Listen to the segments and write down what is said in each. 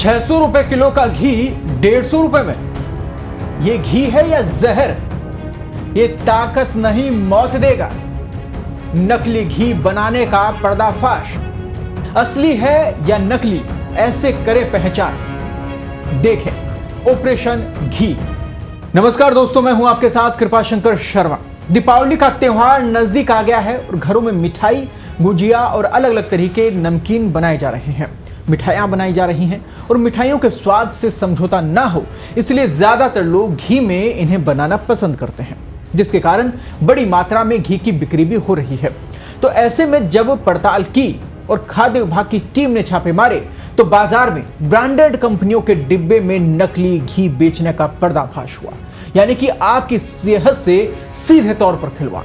600 रुपए किलो का घी 150 रुपए में। ये घी है या जहर? ये ताकत नहीं मौत देगा। नकली घी बनाने का पर्दाफाश। असली है या नकली, ऐसे करें पहचान। देखें ऑपरेशन घी। नमस्कार दोस्तों, मैं हूं आपके साथ कृपाशंकर शर्मा। दीपावली का त्योहार नजदीक आ गया है और घरों में मिठाई, गुजिया और अलग अलग तरीके नमकीन बनाए जा रहे हैं। मिठाइयां बनाई जा रही हैं और मिठाइयों के स्वाद से समझौता ना हो, इसलिए ज्यादातर लोग घी में इन्हें बनाना पसंद करते हैं, जिसके कारण बड़ी मात्रा में घी की बिक्री भी हो रही है। तो ऐसे में जब पड़ताल की और खाद्य विभाग की टीम ने छापे मारे तो बाजार में ब्रांडेड कंपनियों के डिब्बे में नकली घी बेचने का पर्दाफाश हुआ, यानी कि आपकी सेहत से सीधे तौर पर खिलवाड़।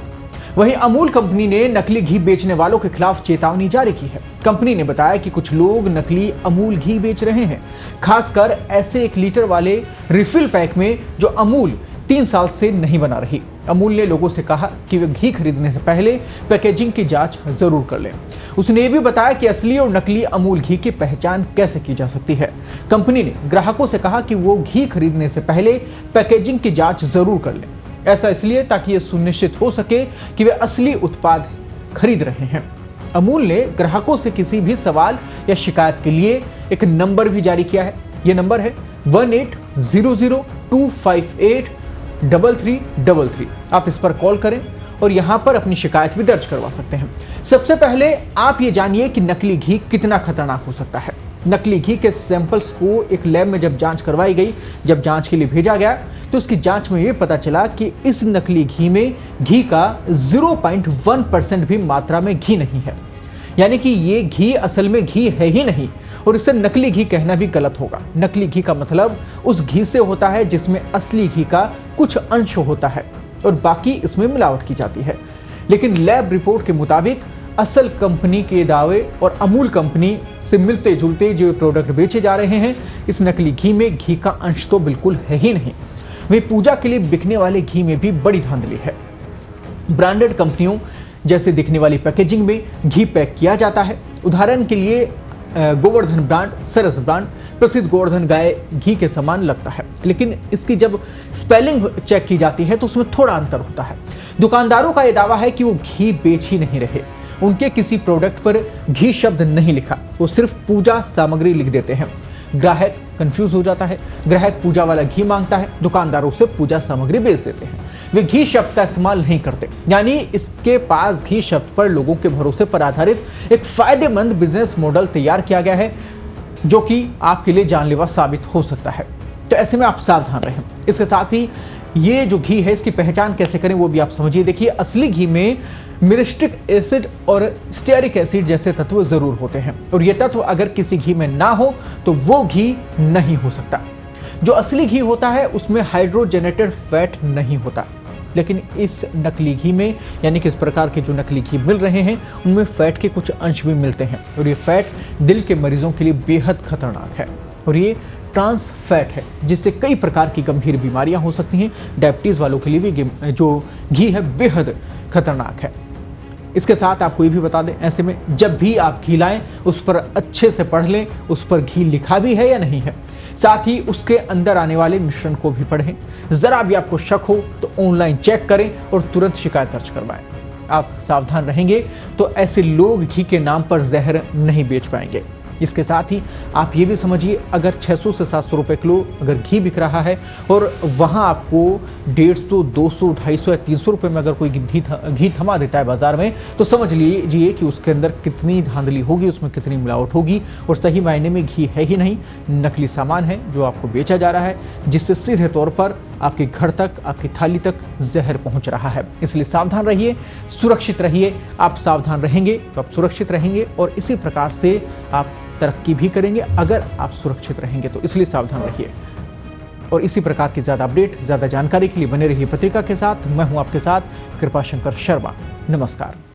वहीं अमूल कंपनी ने नकली घी बेचने वालों के खिलाफ चेतावनी जारी की है। कंपनी ने बताया कि कुछ लोग नकली अमूल घी बेच रहे हैं, खासकर ऐसे 1 लीटर वाले रिफिल पैक में जो अमूल 3 साल से नहीं बना रही। अमूल ने लोगों से कहा कि वे घी खरीदने से पहले पैकेजिंग की जांच जरूर कर लें। उसने ये भी बताया कि असली और नकली अमूल घी की पहचान कैसे की जा सकती है। कंपनी ने ग्राहकों से कहा कि वो घी खरीदने से पहले पैकेजिंग की जांच जरूर कर लें। ऐसा इसलिए ताकि ये सुनिश्चित हो सके कि वे असली उत्पाद खरीद रहे हैं। अमूल ने ग्राहकों से किसी भी सवाल या शिकायत के लिए एक नंबर भी जारी किया है। ये नंबर है 180025833333। आप इस पर कॉल करें और यहां पर अपनी शिकायत भी दर्ज करवा सकते हैं। सबसे पहले आप ये जानिए कि नकली घी कितना खतरनाक हो सकता है। नकली घी के सैंपल्स को एक लैब में जब जांच करवाई गई, जब जांच के लिए भेजा गया तो उसकी जांच में यह पता चला कि इस नकली घी में घी का 0.1% भी मात्रा में घी नहीं है, यानी कि ये घी असल में घी है ही नहीं और इसे नकली घी कहना भी गलत होगा। नकली घी का मतलब उस घी से होता है जिसमें असली घी का कुछ अंश होता है और बाकी इसमें मिलावट की जाती है। लेकिन लैब रिपोर्ट के मुताबिक असल कंपनी के दावे और अमूल कंपनी से मिलते जुलते जो प्रोडक्ट बेचे जा रहे हैं, इस नकली घी में घी का अंश तो बिल्कुल है ही नहीं। वहीं पूजा के लिए बिकने वाले घी में भी बड़ी धांधली है। ब्रांडेड कंपनियों जैसे दिखने वाली पैकेजिंग में घी पैक किया जाता है। उदाहरण के लिए गोवर्धन ब्रांड, सरस ब्रांड प्रसिद्ध गोवर्धन गाय घी के समान लगता है, लेकिन इसकी जब स्पेलिंग चेक की जाती है तो उसमें थोड़ा अंतर होता है। दुकानदारों का यह दावा है कि वो घी बेच ही नहीं रहे। उनके किसी प्रोडक्ट पर घी शब्द नहीं लिखा, वो सिर्फ पूजा सामग्री लिख देते हैं। ग्राहक कंफ्यूज हो जाता है। ग्राहक पूजा वाला घी मांगता है, दुकानदारों से पूजा सामग्री बेच देते हैं। वे घी शब्द का इस्तेमाल नहीं करते, यानी इसके पास घी शब्द पर लोगों के भरोसे पर आधारित एक फायदेमंद बिजनेस मॉडल तैयार किया गया है, जो कि आपके लिए जानलेवा साबित हो सकता है। तो ऐसे में आप सावधान रहें। इसके साथ ही ये जो घी है, इसकी पहचान कैसे करें वो भी आप समझिए। देखिए, असली घी में मिरिस्टिक एसिड और स्टेरिक एसिड जैसे तत्व जरूर होते हैं और ये तत्व अगर किसी घी में ना हो तो वो घी नहीं हो सकता। जो असली घी होता है उसमें हाइड्रोजनेटेड फैट नहीं होता, लेकिन इस नकली घी में, यानी कि इस प्रकार के जो नकली घी मिल रहे हैं उनमें फैट के कुछ अंश भी मिलते हैं और ये फैट दिल के मरीजों के लिए बेहद खतरनाक है और ये ट्रांस फैट है, जिससे कई प्रकार की गंभीर बीमारियां हो सकती हैं। डायबिटीज वालों के लिए भी जो घी है बेहद खतरनाक है। इसके साथ आपको ये भी बता दें, ऐसे में जब भी आप घी लाएं उस पर अच्छे से पढ़ लें उस पर घी लिखा भी है या नहीं है। साथ ही उसके अंदर आने वाले मिश्रण को भी पढ़ें। जरा भी आपको शक हो तो ऑनलाइन चेक करें और तुरंत शिकायत दर्ज करवाएं। आप सावधान रहेंगे तो ऐसे लोग घी के नाम पर जहर नहीं बेच पाएंगे। इसके साथ ही आप ये भी समझिए, अगर 600 से 700 रुपए किलो अगर घी बिक रहा है और वहाँ आपको 150, 200, 250 या 300 रुपए में अगर कोई घी थमा देता है बाजार में, तो समझ लीजिए कि उसके अंदर कितनी धांधली होगी, उसमें कितनी मिलावट होगी और सही मायने में घी है ही नहीं, नकली सामान है जो आपको बेचा जा रहा है, जिससे सीधे तौर पर आपके घर तक, आपकी थाली तक जहर पहुंच रहा है। इसलिए सावधान रहिए, सुरक्षित रहिए। आप सावधान रहेंगे तो आप सुरक्षित रहेंगे और इसी प्रकार से आप तरक्की भी करेंगे अगर आप सुरक्षित रहेंगे तो। इसलिए सावधान रहिए और इसी प्रकार की ज्यादा अपडेट, ज्यादा जानकारी के लिए बने रहिए पत्रिका के साथ। मैं हूं आपके साथ कृपाशंकर शर्मा। नमस्कार।